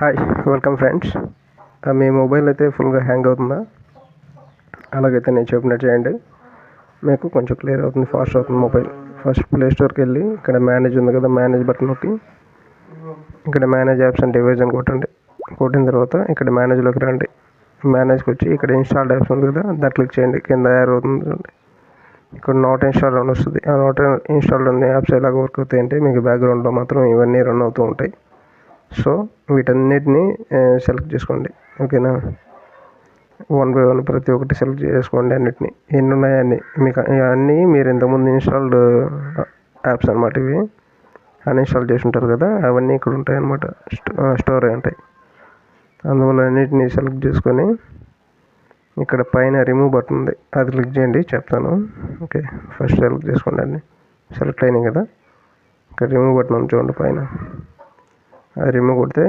Hi, welcome friends. మీ mobile అయితే ఫుల్గా హ్యాంగ్ అవుతుందా? అలాగైతే నేను చెప్పినట్టు చేయండి, మీకు కొంచెం క్లియర్ అవుతుంది, ఫాస్ట్ అవుతుంది మొబైల్. ఫస్ట్ ప్లే స్టోర్కి వెళ్ళి ఇక్కడ మేనేజ్ ఉంది కదా, మేనేజ్ బటన్ నొక్కి ఇక్కడ మేనేజ్ యాప్స్ అండ్ డివైస్ అని కొట్టండి. కొట్టిన తర్వాత ఇక్కడ మేనేజ్లోకి రండి. మేనేజ్కి వచ్చి ఇక్కడ ఇన్స్టాల్డ్ యాప్స్ ఉంది కదా, దాన్ని క్లిక్ చేయండి. కింద యాడ్ అవుతుంది చూడండి, ఇక్కడ నాట్ ఇన్స్టాల్ అని వస్తుంది. ఆ నాట్ ఇన్స్టాల్డ్ ఉన్న యాప్స్ ఎలాగ వర్క్ అవుతాయి అంటే, మీకు బ్యాక్గ్రౌండ్లో మాత్రం ఇవన్నీ రన్ అవుతూ ఉంటాయి. సో వీటన్నిటిని సెలెక్ట్ చేసుకోండి, ఓకేనా? వన్ బై వన్ ప్రతి ఒక్కటి సెలెక్ట్ చేసుకోండి. అన్నిటిని ఎన్ని ఉన్నాయని మీకు అన్నీ మీరు ఇంతకుముందు ఇన్స్టాల్డ్ యాప్స్ అనమాట. ఇవి అన్ఇన్స్టాల్ చేసి ఉంటారు కదా, అవన్నీ ఇక్కడ ఉంటాయి అన్నమాట, స్టోర్ అయి ఉంటాయి. అందువల్ల అన్నిటిని సెలెక్ట్ చేసుకొని ఇక్కడ పైన రిమూవ్ బటన్ ఉంది, అది క్లిక్ చేయండి, చెప్తాను. ఓకే, ఫస్ట్ సెలెక్ట్ చేసుకోండి. అన్నీ సెలెక్ట్ అయినాయి కదా, ఇక్కడ రిమూవ్ బటన్ ఉంది చూడండి పైన, అది రిమూవ్ కొడితే